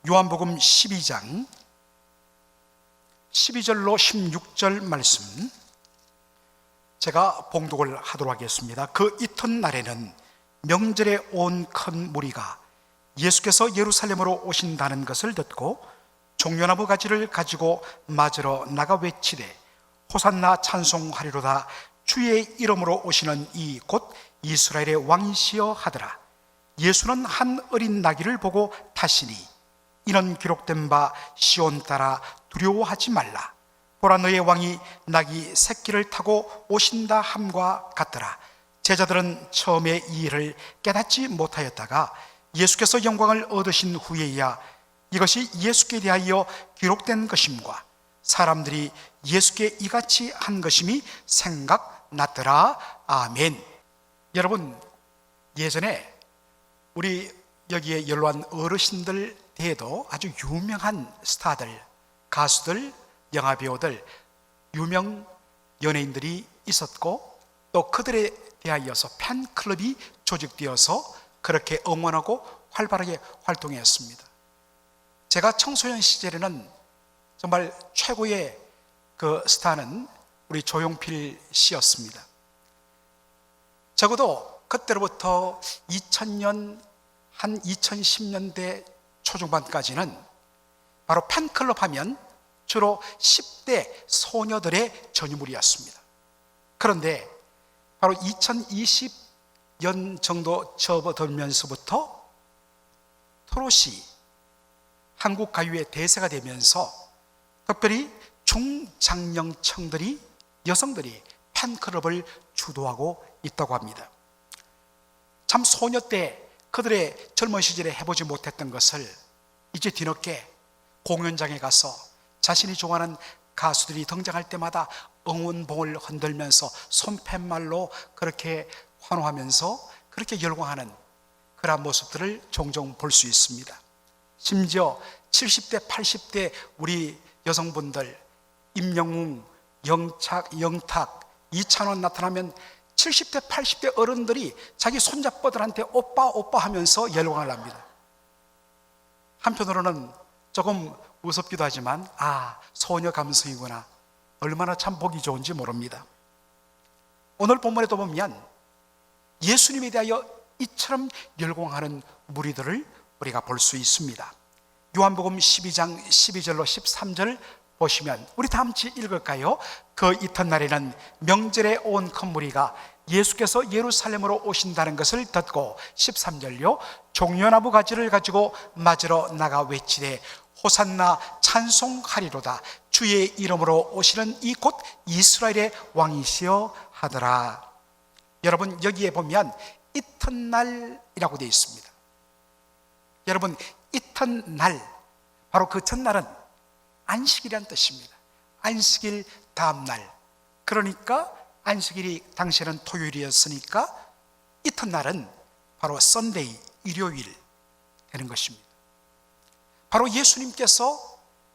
요한복음 12장 12절로 16절 말씀 제가 봉독을 하도록 하겠습니다. 그 이튿날에는 명절에 온 큰 무리가 예수께서 예루살렘으로 오신다는 것을 듣고 종려나무 가지를 가지고 맞으러 나가 외치되 호산나 찬송하리로다. 주의 이름으로 오시는 이 곧 이스라엘의 왕이시여 하더라. 예수는 한 어린 나귀를 보고 타시니 이는 기록된 바 시온 따라 두려워하지 말라. 보라, 너의 왕이 나귀 새끼를 타고 오신다 함과 같더라. 제자들은 처음에 이 일을 깨닫지 못하였다가 예수께서 영광을 얻으신 후에야 이것이 예수께 대하여 기록된 것임과 사람들이 예수께 이같이 한 것임이 생각났더라. 아멘. 여러분, 예전에 우리 여기에 연로한 어르신들 대에도 아주 유명한 스타들, 가수들, 영화배우들, 유명 연예인들이 있었고 또 그들에 대하여서 팬클럽이 조직되어서 그렇게 응원하고 활발하게 활동했습니다. 제가 청소년 시절에는 정말 최고의 그 스타는 우리 조용필 씨였습니다. 적어도 그때로부터 2000년 한 2010년대 초중반까지는 바로 팬클럽 하면 주로 10대 소녀들의 전유물이었습니다. 그런데 바로 2020년 정도 접어들면서부터 트롯이 한국 가요의 대세가 되면서 특별히 중장년층들이, 여성들이 팬클럽을 주도하고 있다고 합니다. 참 소녀 때 그들의 젊은 시절에 해보지 못했던 것을 이제 뒤늦게 공연장에 가서 자신이 좋아하는 가수들이 등장할 때마다 응원봉을 흔들면서 손팻말로 그렇게 환호하면서 그렇게 열광하는 그런 모습들을 종종 볼 수 있습니다. 심지어 70대, 80대 우리 여성분들 임영웅, 영탁, 이찬원 나타나면 70대, 80대 어른들이 자기 손잡버들한테 오빠, 오빠 하면서 열광을 합니다. 한편으로는 조금 무섭기도 하지만 소녀 감성이구나, 얼마나 참 보기 좋은지 모릅니다. 오늘 본문에도 보면 예수님에 대하여 이처럼 열광하는 무리들을 우리가 볼 수 있습니다. 요한복음 12장 12절로 13절 보시면 우리 다 같이 읽을까요? 그 이튿날에는 명절에 온 큰 무리가 예수께서 예루살렘으로 오신다는 것을 듣고 13절요, 종려나무 가지를 가지고 맞으러 나가 외치되 호산나 찬송하리로다. 주의 이름으로 오시는 이 곧 이스라엘의 왕이시여 하더라. 여러분, 여기에 보면 이튿날이라고 되어 있습니다. 여러분, 이튿날, 바로 그 첫날은 안식일이란 뜻입니다. 안식일 다음날, 그러니까 안식일이 당시에는 토요일이었으니까 이튿날은 바로 썬데이, 일요일 되는 것입니다. 바로 예수님께서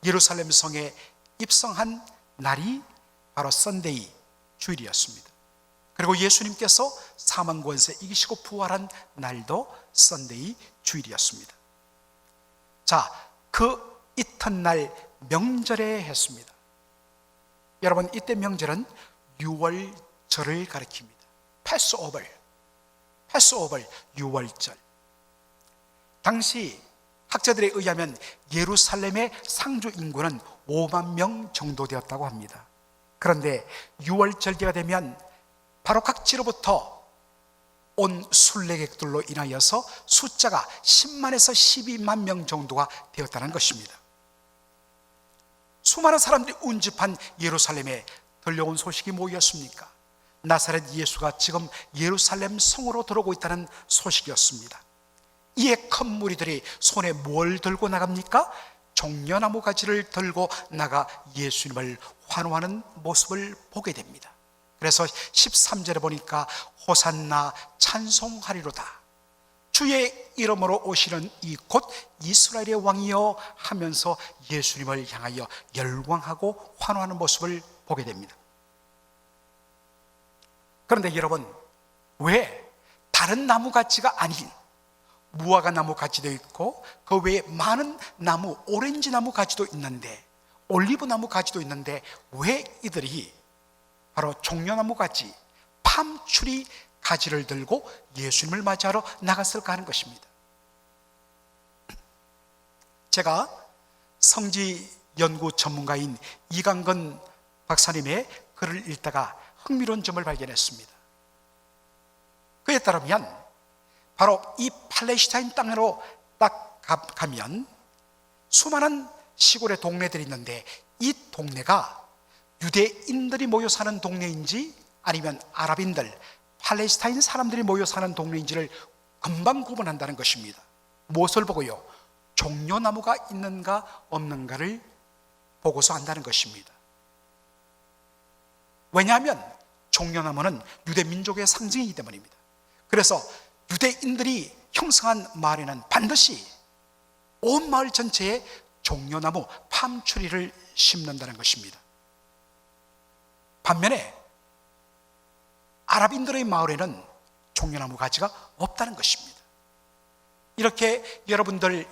예루살렘 성에 입성한 날이 바로 썬데이, 주일이었습니다. 그리고 예수님께서 사망 권세 이기시고 부활한 날도 썬데이, 주일이었습니다. 자, 그 이튿날 명절에 했습니다. 여러분, 이때 명절은 유월절을 가리킵니다. 패스오버, 6월절. 당시 학자들에 의하면 예루살렘의 상주 인구는 5만 명 정도 되었다고 합니다. 그런데 6월절기가 되면 바로 각지로부터 온 순례객들로 인하여서 숫자가 10만에서 12만 명 정도가 되었다는 것입니다. 수많은 사람들이 운집한 예루살렘에 들려온 소식이 뭐였습니까? 나사렛 예수가 지금 예루살렘 성으로 들어오고 있다는 소식이었습니다. 이에 큰 무리들이 손에 뭘 들고 나갑니까? 종려나무 가지를 들고 나가 예수님을 환호하는 모습을 보게 됩니다. 그래서 13절에 보니까 호산나 찬송하리로다. 주의 이름으로 오시는 이 곧 이스라엘의 왕이여 하면서 예수님을 향하여 열광하고 환호하는 모습을 보게 됩니다. 그런데 여러분, 왜 다른 나무가지가 아닌 무화과 나무 가지도 있고 그 외에 많은 나무, 오렌지 나무 가지도 있는데, 올리브 나무 가지도 있는데 왜 이들이 바로 종려나무 가지, 팜추리 가지를 들고 예수님을 맞이하러 나갔을까 하는 것입니다. 제가 성지 연구 전문가인 이강건 박사님의 글을 읽다가 흥미로운 점을 발견했습니다. 그에 따르면 바로 이 팔레스타인 땅으로 딱 가면 수많은 시골의 동네들이 있는데, 이 동네가 유대인들이 모여 사는 동네인지 아니면 아랍인들, 팔레스타인 사람들이 모여 사는 동네인지를 금방 구분한다는 것입니다. 무엇을 보고요? 종려나무가 있는가 없는가를 보고서 안다는 것입니다. 왜냐하면 종려나무는 유대 민족의 상징이기 때문입니다. 그래서 유대인들이 형성한 마을에는 반드시 온 마을 전체에 종려나무, 팜추리를 심는다는 것입니다. 반면에 아랍인들의 마을에는 종려나무 가지가 없다는 것입니다. 이렇게 여러분들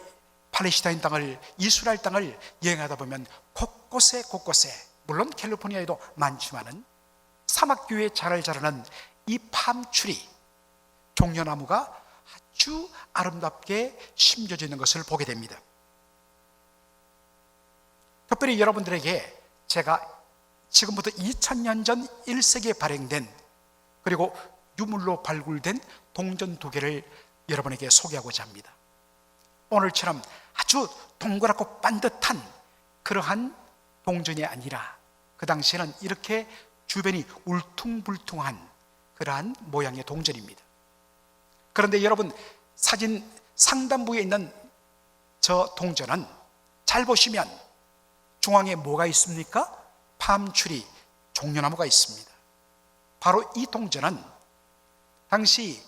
팔레스타인 땅을, 이스라엘 땅을 여행하다 보면 곳곳에 물론 캘리포니아에도 많지만은 사막교에 잘 자라는 이 팜추리, 종려나무가 아주 아름답게 심겨져 있는 것을 보게 됩니다. 특별히 여러분들에게 제가 지금부터 2000년 전 1세기에 발행된, 그리고 유물로 발굴된 동전 2개를 여러분에게 소개하고자 합니다. 오늘처럼 아주 동그랗고 반듯한 그러한 동전이 아니라 그 당시에는 이렇게 주변이 울퉁불퉁한 그러한 모양의 동전입니다. 그런데 여러분, 사진 상단부에 있는 저 동전은 잘 보시면 중앙에 뭐가 있습니까? 팜추리, 종려나무가 있습니다. 바로 이 동전은 당시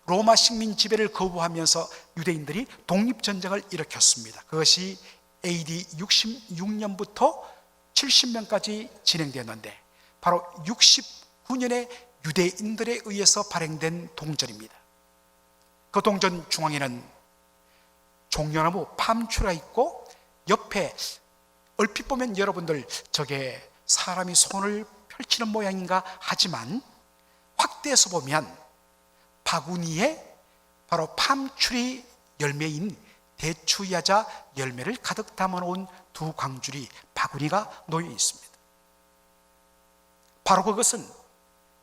로마 식민 지배를 거부하면서 유대인들이 독립전쟁을 일으켰습니다. 그것이 AD 66년부터 70년까지 진행되었는데, 바로 69년에 유대인들에 의해서 발행된 동전입니다. 그 동전 중앙에는 종려나무, 팜추리가 있고, 옆에 얼핏 보면 여러분들 저게 사람이 손을 펼치는 모양인가 하지만 확대해서 보면 바구니에 바로 팜추리 열매인 대추야자 열매를 가득 담아놓은 2 광줄이 바구니가 놓여 있습니다. 바로 그것은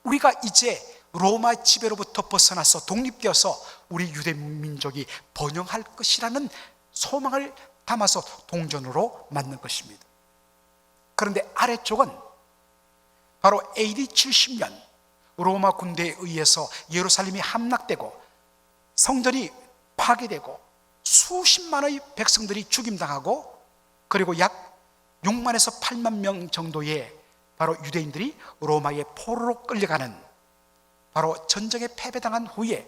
우리가 이제 로마 지배로부터 벗어나서 독립되어서 우리 유대 민족이 번영할 것이라는 소망을 담아서 동전으로 만든 것입니다. 그런데 아래쪽은 바로 AD 70년 로마 군대에 의해서 예루살렘이 함락되고 성전이 파괴되고 수십만의 백성들이 죽임당하고, 그리고 약 6만에서 8만 명 정도의 바로 유대인들이 로마의 포로로 끌려가는, 바로 전쟁에 패배당한 후에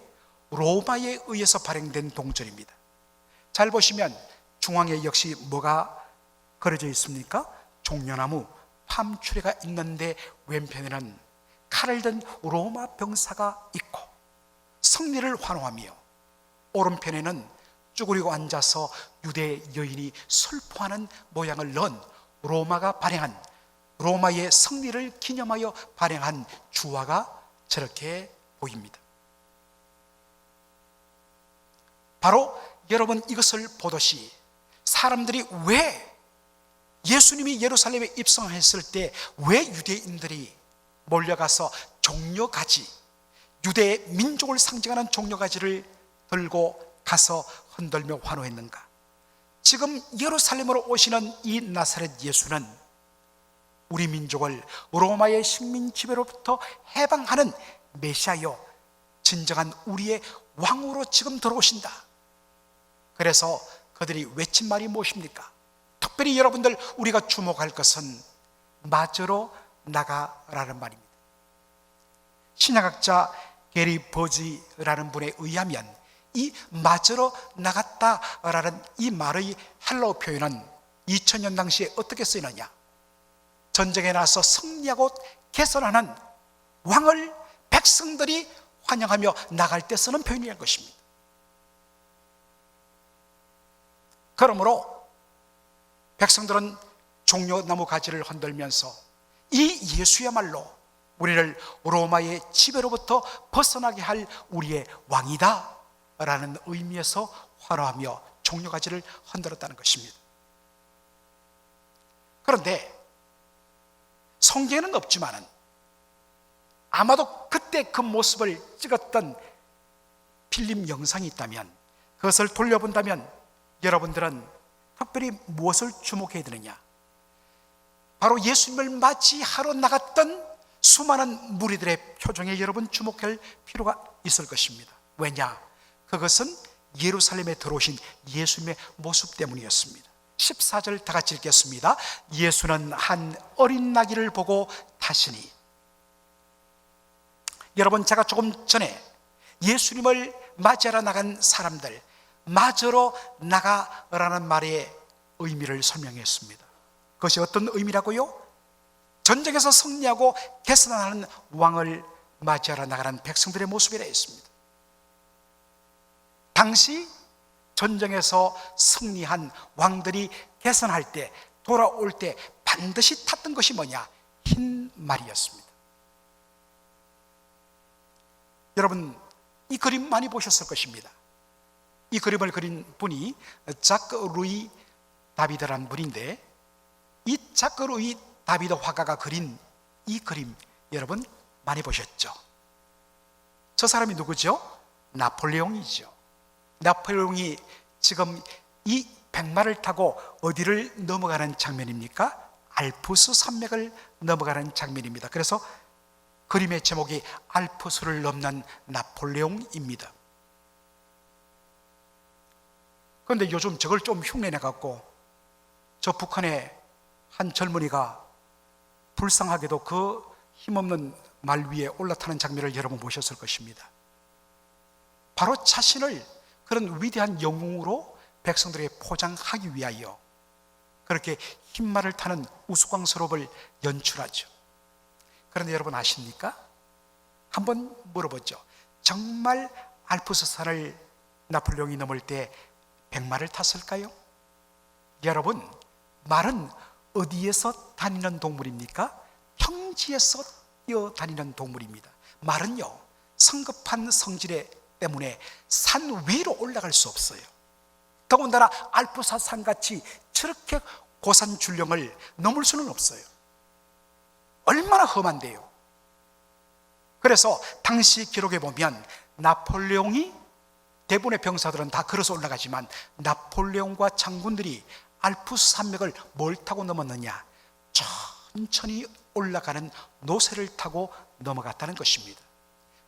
로마에 의해서 발행된 동전입니다. 잘 보시면 중앙에 역시 뭐가 그려져 있습니까? 종려나무, 팜추리가 있는데 왼편에는 칼을 든 로마 병사가 있고 승리를 환호하며, 오른편에는 쭈그리고 앉아서 유대 여인이 슬퍼하는 모양을 넣은 로마가 발행한, 로마의 승리를 기념하여 발행한 주화가 저렇게 보입니다. 바로 여러분, 이것을 보듯이 사람들이 왜 예수님이 예루살렘에 입성했을 때 왜 유대인들이 몰려가서 종려가지, 유대 민족을 상징하는 종려가지를 들고 가서 흔들며 환호했는가? 지금 예루살렘으로 오시는 이 나사렛 예수는 우리 민족을 로마의 식민 지배로부터 해방하는 메시아요, 진정한 우리의 왕으로 지금 들어오신다. 그래서 그들이 외친 말이 무엇입니까? 특별히 여러분들 우리가 주목할 것은 맞으러 나가라는 말입니다. 신약학자 게리 버지라는 분에 의하면 이 맞으러 나갔다라는 이 말의 헬라어 표현은 2000년 당시에 어떻게 쓰이느냐? 전쟁에 나서 승리하고 개선하는 왕을 백성들이 환영하며 나갈 때 쓰는 표현이라는 것입니다. 그러므로 백성들은 종려나무 가지를 흔들면서 이 예수야말로 우리를 로마의 지배로부터 벗어나게 할 우리의 왕이다 라는 의미에서 환호하며 종려가지를 흔들었다는 것입니다. 그런데 성경에는 없지만은 아마도 그때 그 모습을 찍었던 필름 영상이 있다면, 그것을 돌려본다면 여러분들은 특별히 무엇을 주목해야 되느냐? 바로 예수님을 맞이하러 나갔던 수많은 무리들의 표정에 여러분 주목할 필요가 있을 것입니다. 왜냐? 그것은 예루살렘에 들어오신 예수님의 모습 때문이었습니다. 14절 다 같이 읽겠습니다. 예수는 한 어린 나귀를 보고 타시니. 여러분, 제가 조금 전에 예수님을 맞이하러 나간 사람들, 맞으러 나가라는 말의 의미를 설명했습니다. 그것이 어떤 의미라고요? 전쟁에서 승리하고 개선하는 왕을 맞이하러 나가는 백성들의 모습이라 했습니다. 당시 전쟁에서 승리한 왕들이 개선할 때, 돌아올 때 반드시 탔던 것이 뭐냐? 흰 말이었습니다. 여러분, 이 그림 많이 보셨을 것입니다. 이 그림을 그린 분이 자크 루이 다비드라는 분인데, 이 자크 루이 다비드 화가가 그린 이 그림 여러분 많이 보셨죠? 저 사람이 누구죠? 나폴레옹이죠. 나폴레옹이 지금 이 백마를 타고 어디를 넘어가는 장면입니까? 알프스 산맥을 넘어가는 장면입니다. 그래서 그림의 제목이 알프스를 넘는 나폴레옹입니다. 그런데 요즘 저걸 좀 흉내내갖고 저 북한의 한 젊은이가 불쌍하게도 그 힘없는 말 위에 올라타는 장면을 여러분 보셨을 것입니다. 바로 자신을 그런 위대한 영웅으로 백성들에게 포장하기 위하여 그렇게 흰말을 타는 우스꽝스러움을 연출하죠. 그런데 여러분 아십니까? 한번 물어보죠. 정말 알프스산을 나폴레옹이 넘을 때 백마를 탔을까요? 여러분, 말은 어디에서 다니는 동물입니까? 평지에서 뛰어다니는 동물입니다. 말은요, 성급한 성질 때문에 산 위로 올라갈 수 없어요. 더군다나 알프스산같이 저렇게 고산 줄령을 넘을 수는 없어요. 얼마나 험한데요. 그래서 당시 기록에 보면 나폴레옹이, 대부분의 병사들은 다 걸어서 올라가지만 나폴레옹과 장군들이 알프스 산맥을 뭘 타고 넘었느냐? 천천히 올라가는 노새를 타고 넘어갔다는 것입니다.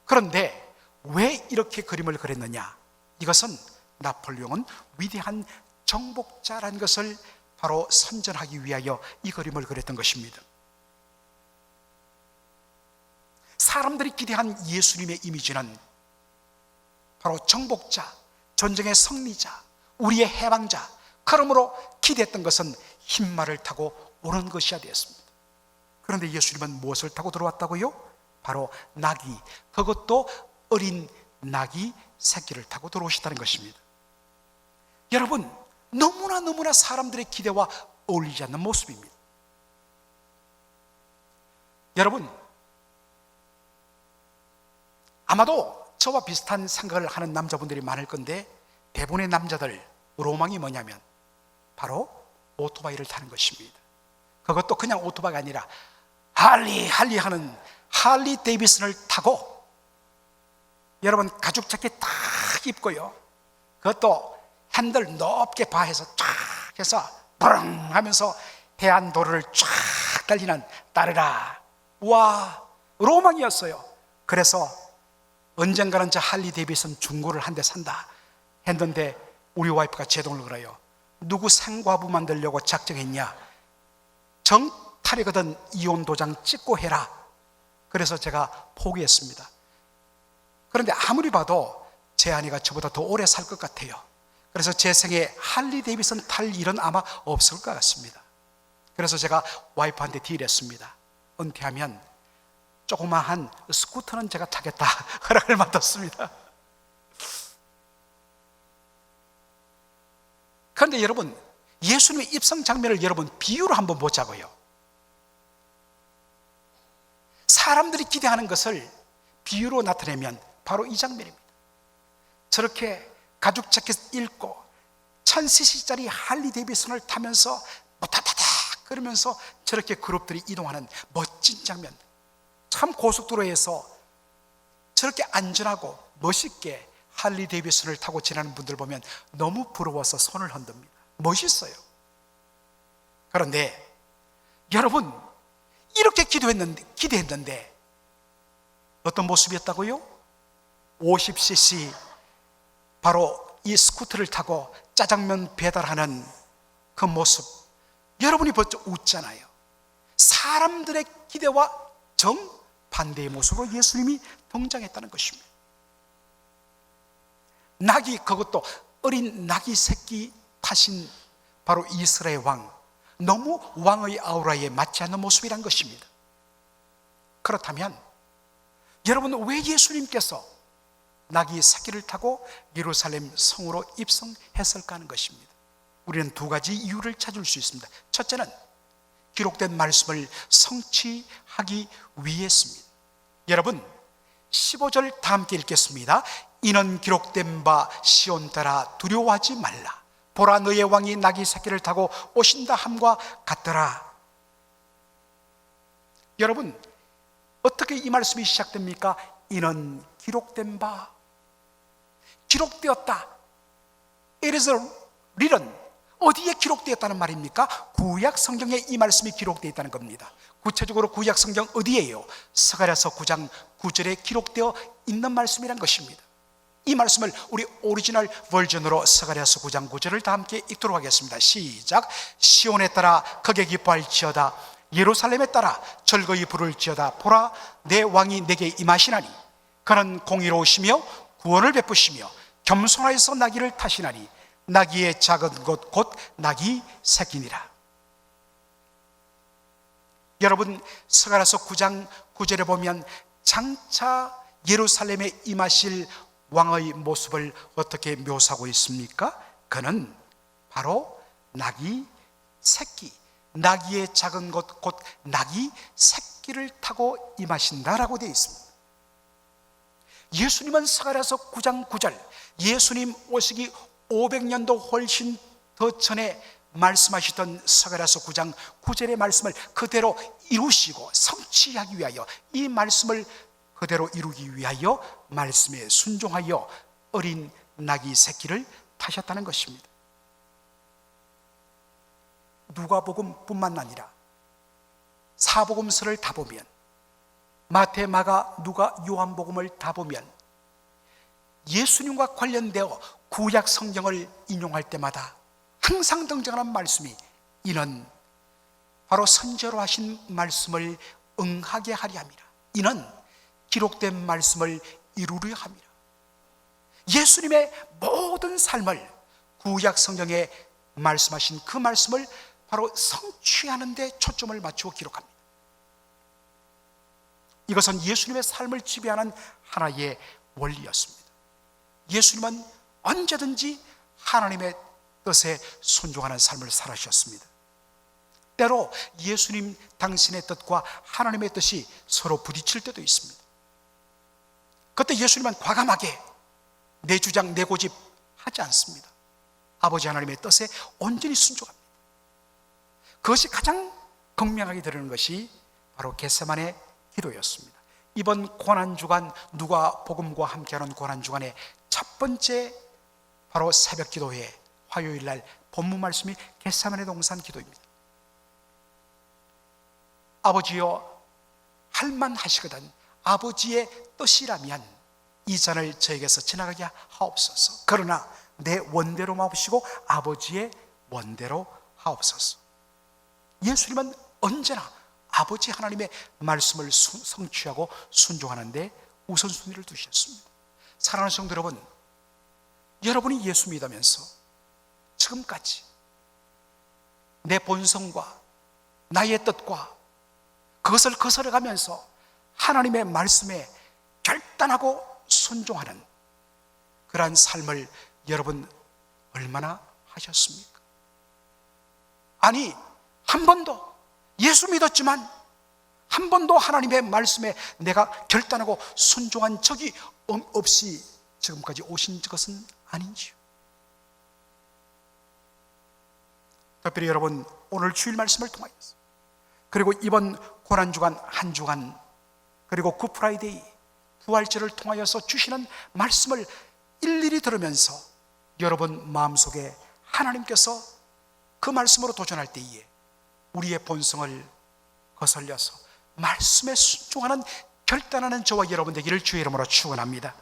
그런데 왜 이렇게 그림을 그렸느냐? 이것은 나폴레옹은 위대한 정복자라는 것을 바로 선전하기 위하여 이 그림을 그렸던 것입니다. 사람들이 기대한 예수님의 이미지는 바로 정복자, 전쟁의 승리자, 우리의 해방자, 그러므로 기대했던 것은 흰말을 타고 오는 것이어야 되었습니다. 그런데 예수님은 무엇을 타고 들어왔다고요? 바로 나귀, 그것도 어린 나귀 새끼를 타고 들어오시다는 것입니다. 여러분, 너무나 사람들의 기대와 어울리지 않는 모습입니다. 여러분, 아마도 저와 비슷한 생각을 하는 남자분들이 많을 건데, 대부분의 남자들 로망이 뭐냐면 바로 오토바이를 타는 것입니다. 그것도 그냥 오토바이가 아니라 할리 하는 할리 데이비슨을 타고, 여러분 가죽 자켓 딱 입고요, 그것도 핸들 높게 바해서 쫙 해서 브릉 하면서 해안도로를 쫙 달리는 따르라. 와, 로망이었어요. 그래서 언젠가는 저 할리 데이비슨 중고를 한 대 산다 했는데 우리 와이프가 제동을 걸어요. 누구 생과부 만들려고 작정했냐? 정탈이거든 이혼 도장 찍고 해라. 그래서 제가 포기했습니다. 그런데 아무리 봐도 제 아내가 저보다 더 오래 살 것 같아요. 그래서 제 생에 할리 데이비슨 탈 일은 아마 없을 것 같습니다. 그래서 제가 와이프한테 딜했습니다. 은퇴하면 조그마한 스쿠터는 제가 타겠다 허락을 받았습니다. 그런데 여러분, 예수님의 입성 장면을 여러분 비유로 한번 보자고요. 사람들이 기대하는 것을 비유로 나타내면 바로 이 장면입니다. 저렇게 가죽 자켓 입고 1000cc짜리 할리 데이비슨을 타면서 무타타닥 그러면서 저렇게 그룹들이 이동하는 멋진 장면. 참 고속도로에서 저렇게 안전하고 멋있게 할리 데이비슨을 타고 지나는 분들 보면 너무 부러워서 손을 흔듭니다. 멋있어요. 그런데 여러분, 이렇게 기대했는데 어떤 모습이었다고요? 50cc 바로 이 스쿠터를 타고 짜장면 배달하는 그 모습, 여러분이 벌써 웃잖아요. 사람들의 기대와 정반대의 모습으로 예수님이 등장했다는 것입니다. 낙이, 그것도 어린 낙이 새끼 타신 바로 이스라엘 왕, 너무 왕의 아우라에 맞지 않는 모습이란 것입니다. 그렇다면 여러분, 왜 예수님께서 낙이 새끼를 타고 예루살렘 성으로 입성했을까 하는 것입니다. 우리는 두 가지 이유를 찾을 수 있습니다. 첫째는 기록된 말씀을 성취하기 위해서입니다. 여러분, 15절 다 함께 읽겠습니다. 이는 기록된 바 시온 따라 두려워하지 말라. 보라, 너의 왕이 낙이 새끼를 타고 오신다 함과 같더라. 여러분, 어떻게 이 말씀이 시작됩니까? 이는 기록된 바, 기록되었다. It is written. 어디에 기록되었다는 말입니까? 구약 성경에 이 말씀이 기록되어 있다는 겁니다. 구체적으로 구약 성경 어디에요? 스가랴서 9장 9절에 기록되어 있는 말씀이란 것입니다. 이 말씀을 우리 오리지널 버전으로 스가랴서 9장 9절을 다 함께 읽도록 하겠습니다. 시작. 시온에 따라 크게 기뻐할지어다. 예루살렘에 따라 즐거이 부를지어다. 보라, 내 왕이 내게 임하시나니 그는 공의로우시며 구원을 베푸시며 겸손하여서 나귀를 타시나니 나귀의 작은 것 곧 나귀 새끼니라. 여러분, 스가랴서 9장 9절에 보면 장차 예루살렘에 임하실 왕의 모습을 어떻게 묘사하고 있습니까? 그는 바로 나귀 새끼, 나귀의 작은 것 곧 나귀 새끼를 타고 임하신다라고 되어 있습니다. 예수님은 스가랴서 9장 9절, 예수님 오시기 500년도 훨씬 더 전에 말씀하시던 스가랴서 9장 9절의 말씀을 그대로 이루시고 성취하기 위하여, 이 말씀을 그대로 이루기 위하여 말씀에 순종하여 어린 나귀 새끼를 타셨다는 것입니다. 누가복음뿐만 아니라 사복음서를 다 보면, 마태, 마가, 누가, 요한복음을 다 보면 예수님과 관련되어 구약 성경을 인용할 때마다 항상 등장하는 말씀이 이는 바로 선제로 하신 말씀을 응하게 하려 함이라. 이는 기록된 말씀을 이루려 함이라. 예수님의 모든 삶을 구약 성경에 말씀하신 그 말씀을 바로 성취하는 데 초점을 맞추고 기록합니다. 이것은 예수님의 삶을 지배하는 하나의 원리였습니다. 예수님은 언제든지 하나님의 뜻에 순종하는 삶을 살아주셨습니다. 때로 예수님 당신의 뜻과 하나님의 뜻이 서로 부딪힐 때도 있습니다. 그때 예수님은 과감하게 내 주장, 내 고집 하지 않습니다. 아버지 하나님의 뜻에 온전히 순종합니다. 그것이 가장 극명하게 드러나는 것이 바로 겟세마네 기도였습니다. 이번 고난주간, 누가복음과 함께하는 고난주간의 첫 번째 바로 새벽 기도회, 화요일날 본문 말씀이 겟세마네 동산 기도입니다. 아버지여, 할만하시거든 아버지의 뜻이라면 이 잔을 저에게서 지나가게 하옵소서. 그러나 내 원대로 마옵시고 아버지의 원대로 하옵소서. 예수님은 언제나 아버지 하나님의 말씀을 성취하고 순종하는데 우선순위를 두셨습니다. 사랑하는 성도 여러분, 여러분이 예수 믿으면서 지금까지 내 본성과 나의 뜻과 그것을 거스려가면서 하나님의 말씀에 결단하고 순종하는 그러한 삶을 여러분 얼마나 하셨습니까? 아니, 한 번도 예수 믿었지만 한 번도 하나님의 말씀에 내가 결단하고 순종한 적이 없이 지금까지 오신 것은 아닌지요? 특별히 여러분, 오늘 주일 말씀을 통하여서, 그리고 이번 고난주간 한 주간, 그리고 굿프라이데이 부활절을 통하여서 주시는 말씀을 일일이 들으면서 여러분 마음속에 하나님께서 그 말씀으로 도전할 때에 우리의 본성을 거슬려서 말씀에 순종하는 결단하는 저와 여러분 되기를 주의 이름으로 축원합니다.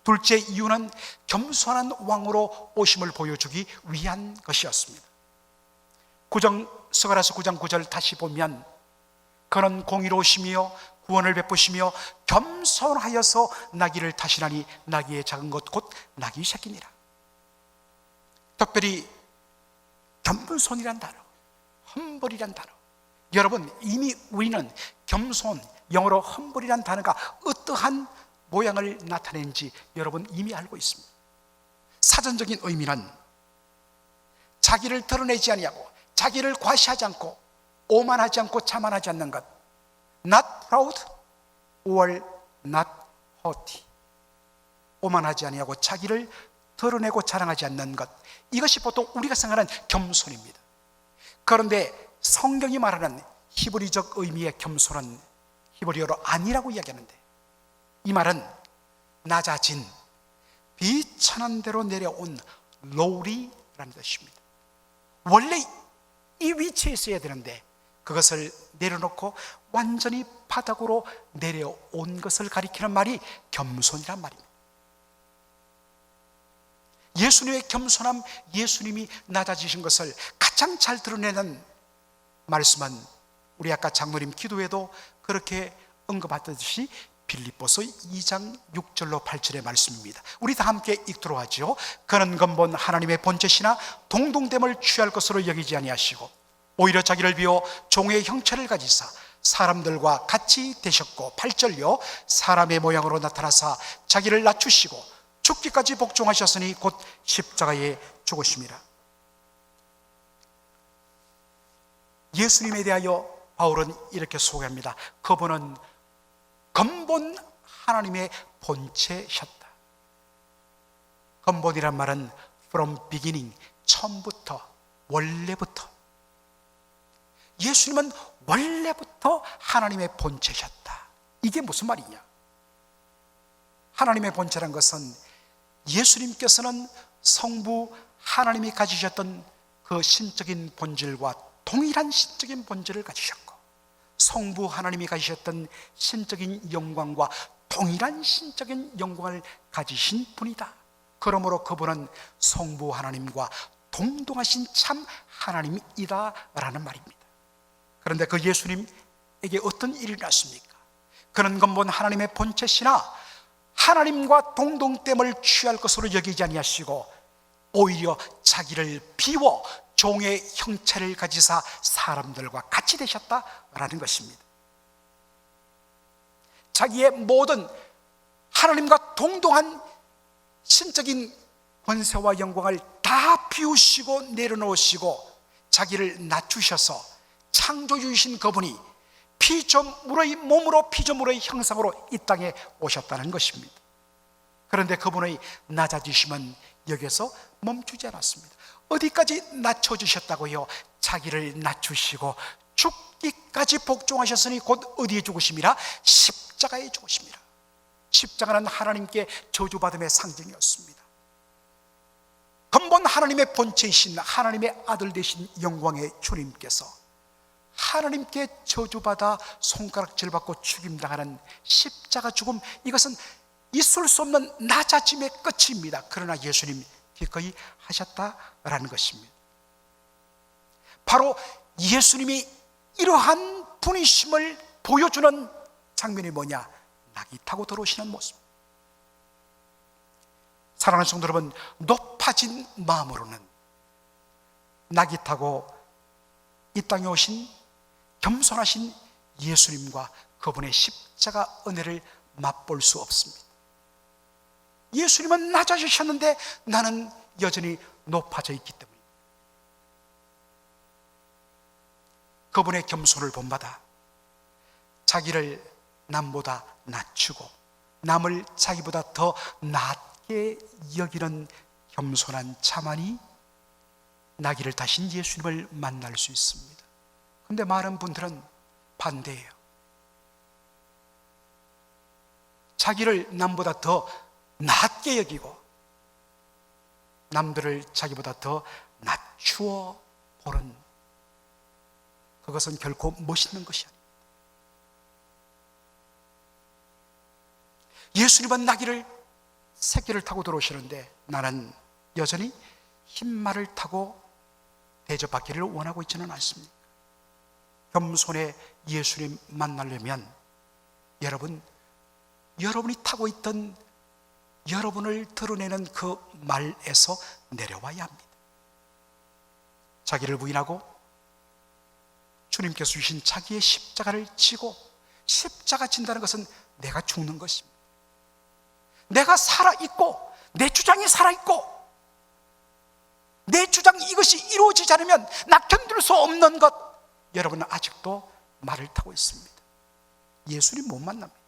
둘째 이유는 겸손한 왕으로 오심을 보여주기 위한 것이었습니다. 스가랴서 9장 9절 다시 보면, 그는 공의로우시며 구원을 베푸시며 겸손하여서 나귀를 타시나니 나귀의 작은 것 곧 나귀 새끼니라. 특별히 겸손이란 단어, 험벌이란 단어, 여러분 이미 우리는 겸손, 영어로 험벌이란 단어가 어떠한 모양을 나타내는지 여러분 이미 알고 있습니다. 사전적인 의미는 자기를 드러내지 아니하고, 자기를 과시하지 않고, 오만하지 않고 자만하지 않는 것, not proud or not haughty, 오만하지 아니하고 자기를 드러내고 자랑하지 않는 것, 이것이 보통 우리가 생각하는 겸손입니다. 그런데 성경이 말하는 히브리적 의미의 겸손은 히브리어로 아니라고 이야기하는데, 이 말은 낮아진, 비천한 대로 내려온 lowly라는 뜻입니다. 원래 이 위치에 있어야 되는데 그것을 내려놓고 완전히 바닥으로 내려온 것을 가리키는 말이 겸손이란 말입니다. 예수님의 겸손함, 예수님이 낮아지신 것을 가장 잘 드러내는 말씀은 우리 아까 장로님 기도에도 그렇게 언급하듯이 빌립보서 2장 6절로 8절의 말씀입니다. 우리 다 함께 읽도록 하죠. 그는 근본 하나님의 본체시나 동등됨을 취할 것으로 여기지 아니하시고 오히려 자기를 비워 종의 형체를 가지사 사람들과 같이 되셨고, 8절요, 사람의 모양으로 나타나사 자기를 낮추시고 죽기까지 복종하셨으니 곧 십자가에 죽으심이라. 예수님에 대하여 바울은 이렇게 소개합니다. 그분은 근본 하나님의 본체셨다. 근본이란 말은 from beginning, 처음부터, 원래부터. 예수님은 원래부터 하나님의 본체셨다. 이게 무슨 말이냐? 하나님의 본체란 것은 예수님께서는 성부 하나님이 가지셨던 그 신적인 본질과 동일한 신적인 본질을 가지셨고, 성부 하나님이 가지셨던 신적인 영광과 동일한 신적인 영광을 가지신 분이다. 그러므로 그분은 성부 하나님과 동등하신 참 하나님이다라는 말입니다. 그런데 그 예수님에게 어떤 일이 났습니까? 그는 근본 하나님의 본체시나 하나님과 동등됨을 취할 것으로 여기지 아니하시고 오히려 자기를 비워 종의 형체를 가지사 사람들과 같이 되셨다라는 것입니다. 자기의 모든 하나님과 동등한 신적인 권세와 영광을 다 비우시고 내려놓으시고 자기를 낮추셔서 창조주이신 그분이 피조물의 몸으로 피조물의 형상으로 이 땅에 오셨다는 것입니다. 그런데 그분의 낮아지심은 여기서 멈추지 않았습니다. 어디까지 낮춰주셨다고요? 자기를 낮추시고 죽기까지 복종하셨으니 곧 어디에 죽으심이라? 십자가에 죽으심이라. 십자가는 하나님께 저주받음의 상징이었습니다. 근본 하나님의 본체이신 하나님의 아들 되신 영광의 주님께서 하나님께 저주받아 손가락질 받고 죽임당하는 십자가 죽음, 이것은 있을 수 없는 낮아짐의 끝입니다. 그러나 예수님 기꺼이 하셨다라는 것입니다. 바로 예수님이 이러한 분이심을 보여주는 장면이 뭐냐? 낙이 타고 들어오시는 모습. 사랑하는 성도 여러분, 높아진 마음으로는 낙이 타고 이 땅에 오신 겸손하신 예수님과 그분의 십자가 은혜를 맛볼 수 없습니다. 예수님은 낮아지셨는데 나는 여전히 높아져 있기 때문입니다. 그분의 겸손을 본받아 자기를 남보다 낮추고 남을 자기보다 더 낮게 여기는 겸손한 자만이 나귀를 타신 예수님을 만날 수 있습니다. 그런데 많은 분들은 반대예요. 자기를 남보다 더 낮게 여기고 남들을 자기보다 더 낮추어 보는, 그것은 결코 멋있는 것이 아닙니다. 예수님은 나귀를 새끼를 타고 들어오시는데 나는 여전히 흰말을 타고 대접받기를 원하고 있지는 않습니다. 겸손의 예수님 만나려면 여러분이 타고 있던 여러분을 드러내는 그 말에서 내려와야 합니다. 자기를 부인하고 주님께서 주신 자기의 십자가를 지고, 십자가 진다는 것은 내가 죽는 것입니다. 내가 살아있고 내 주장이 살아있고 내 주장 이것이 이루어지지 않으면 나 견딜 수 없는 것, 여러분은 아직도 말을 타고 있습니다. 예수님 못 만납니다.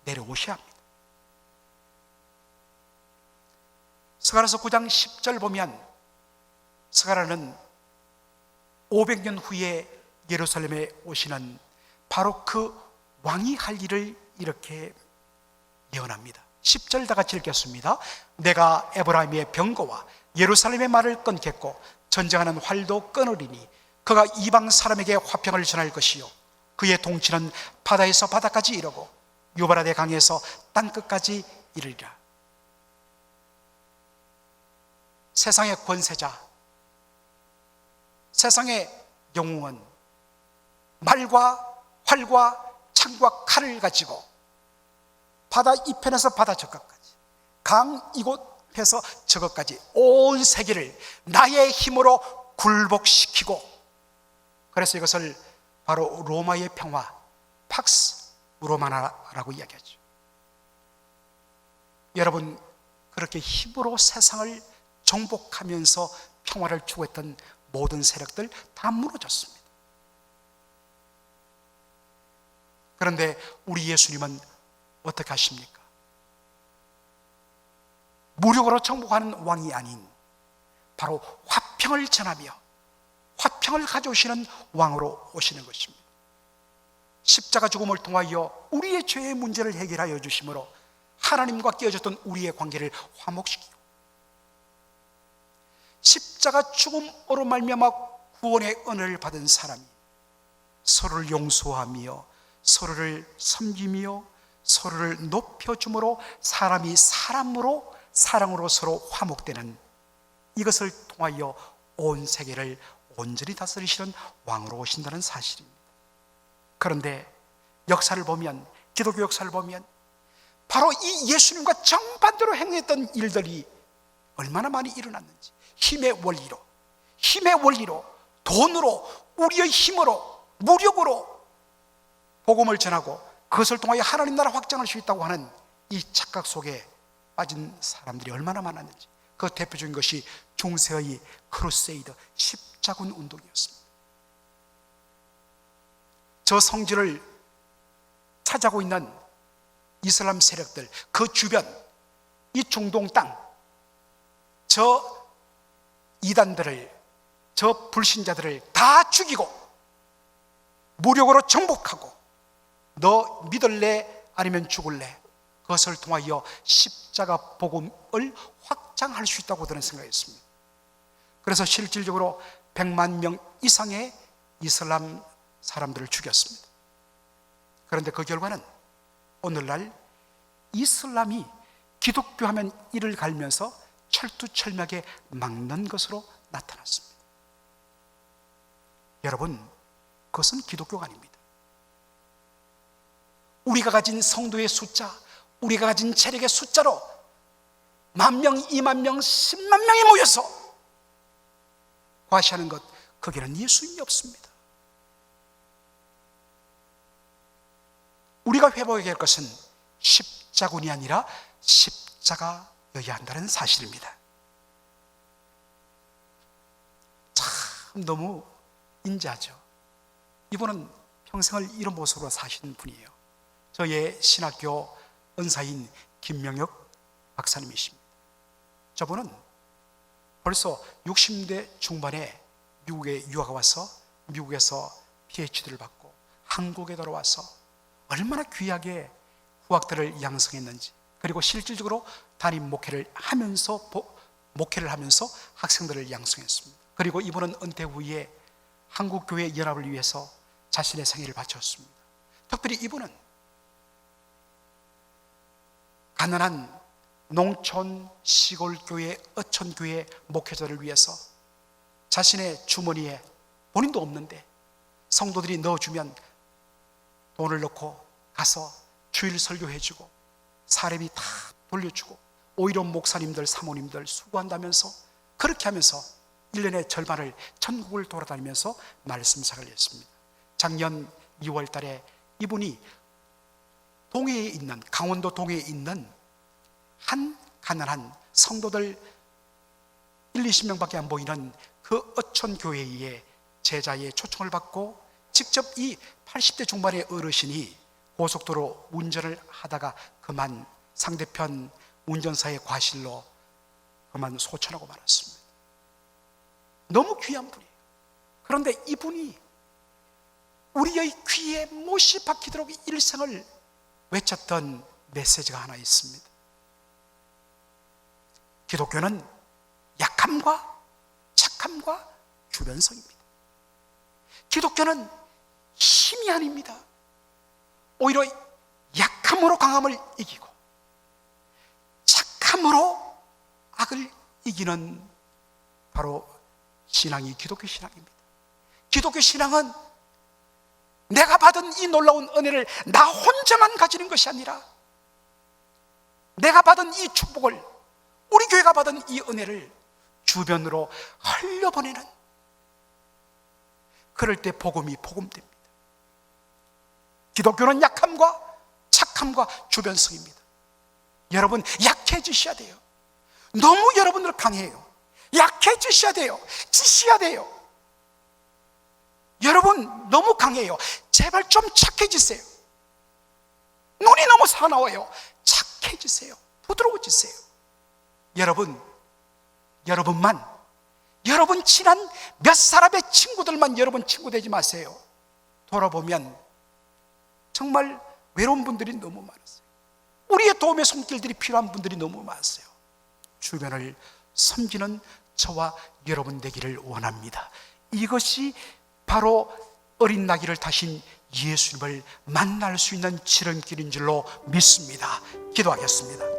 내려오셔야 합니다. 스가랴서 9장 10절 보면 스가랴는 500년 후에 예루살렘에 오시는 바로 그 왕이 할 일을 이렇게 예언합니다. 10절 다 같이 읽겠습니다. 내가 에브라임의 병거와 예루살렘의 말을 끊겠고 전쟁하는 활도 끊으리니 그가 이방 사람에게 화평을 전할 것이요 그의 통치는 바다에서 바다까지 이르고 유바라데 강에서 땅끝까지 이르리라. 세상의 권세자, 세상의 영웅은 말과 활과 창과 칼을 가지고 바다 이편에서 바다 저것까지, 강 이곳에서 저것까지 온 세계를 나의 힘으로 굴복시키고, 그래서 이것을 바로 로마의 평화, 팍스 로마나라고 이야기하죠. 여러분, 그렇게 힘으로 세상을 정복하면서 평화를 추구했던 모든 세력들 다 무너졌습니다. 그런데 우리 예수님은 어떻게 하십니까? 무력으로 정복하는 왕이 아닌 바로 화평을 전하며 화평을 가져오시는 왕으로 오시는 것입니다. 십자가 죽음을 통하여 우리의 죄의 문제를 해결하여 주심으로 하나님과 깨어졌던 우리의 관계를 화목시키고, 십자가 죽음으로 말미암아 구원의 은혜를 받은 사람이 서로를 용서하며 서로를 섬기며 서로를 높여줌으로 사람이 사람으로 사랑으로 서로 화목되는, 이것을 통하여 온 세계를 온전히 다스리시는 왕으로 오신다는 사실입니다. 그런데 역사를 보면, 기독교 역사를 보면 바로 이 예수님과 정반대로 행했던 일들이 얼마나 많이 일어났는지, 힘의 원리로 돈으로, 우리의 힘으로, 무력으로 복음을 전하고 그것을 통하여 하나님 나라 확장할 수 있다고 하는 이 착각 속에 빠진 사람들이 얼마나 많았는지, 그 대표적인 것이 중세의 크루세이드 십자군 운동이었습니다. 저 성지를 차지하고 있는 이슬람 세력들, 그 주변, 이 중동 땅, 저 이단들을, 저 불신자들을 다 죽이고 무력으로 정복하고 너 믿을래 아니면 죽을래, 그것을 통하여 십자가 복음을 확장할 수 있다고 저는 생각했습니다. 그래서 실질적으로 100만 명 이상의 이슬람 사람들을 죽였습니다. 그런데 그 결과는 오늘날 이슬람이 기독교 하면 이를 갈면서 철두철미하게 막는 것으로 나타났습니다. 여러분, 그것은 기독교가 아닙니다. 우리가 가진 성도의 숫자, 우리가 가진 체력의 숫자로 10,000명, 20,000명, 10만 명이 모여서 과시하는 것, 거기는 예수님이 없습니다. 우리가 회복해야 할 것은 십자군이 아니라 십자가여야 한다는 사실입니다. 참 너무 인자죠. 이분은 평생을 이런 모습으로 사신 분이에요. 저의 신학교 은사인 김명혁 박사님이십니다. 저분은 벌써 60대 중반에 미국에 유학가 와서 미국에서 PhD를 받고 한국에 돌아와서 얼마나 귀하게 후학들을 양성했는지, 그리고 실질적으로 담임 목회를 하면서 학생들을 양성했습니다. 그리고 이분은 은퇴 후에 한국교회 연합을 위해서 자신의 생애를 바쳤습니다. 특별히 이분은 가난한 농촌 시골교회 어촌교회 목회자를 위해서 자신의 주머니에 본인도 없는데 성도들이 넣어주면 돈을 넣고 가서 주일 설교해주고 사례비 다 돌려주고 오히려 목사님들 사모님들 수고한다면서 그렇게 하면서 1년의 절반을 전국을 돌아다니면서 말씀사를 했습니다. 작년 2월 달에 이분이 동해에 있는, 강원도 동해에 있는 한 가난한 성도들 20-20명밖에 안 보이는 그 어촌교회의 제자의 초청을 받고 직접 이 80대 중반의 어르신이 고속도로 운전을 하다가 그만 상대편 운전사의 과실로 그만 소천하고 말았습니다. 너무 귀한 분이에요. 그런데 이분이 우리의 귀에 못이 박히도록 일생을 외쳤던 메시지가 하나 있습니다. 기독교는 약함과 착함과 주변성입니다. 기독교는 힘이 아닙니다. 오히려 약함으로 강함을 이기고 착함으로 악을 이기는 바로 신앙이 기독교 신앙입니다. 기독교 신앙은 내가 받은 이 놀라운 은혜를 나 혼자만 가지는 것이 아니라 내가 받은 이 축복을, 우리 교회가 받은 이 은혜를 주변으로 흘려보내는, 그럴 때 복음이 복음됩니다. 기독교는 약함과 착함과 주변성입니다. 여러분 약해지셔야 돼요. 너무 여러분들 강해요. 약해지셔야 돼요. 지셔야 돼요. 여러분 너무 강해요. 제발 좀 착해지세요. 눈이 너무 사나워요. 착해지세요. 부드러워지세요. 여러분만, 여러분 친한 몇 사람의 친구들만 여러분 친구 되지 마세요. 돌아보면 정말 외로운 분들이 너무 많았어요. 우리의 도움의 손길들이 필요한 분들이 너무 많았어요. 주변을 섬기는 저와 여러분 되기를 원합니다. 이것이 바로 어린 나귀를 타신 예수님을 만날 수 있는 지름길인 줄로 믿습니다. 기도하겠습니다.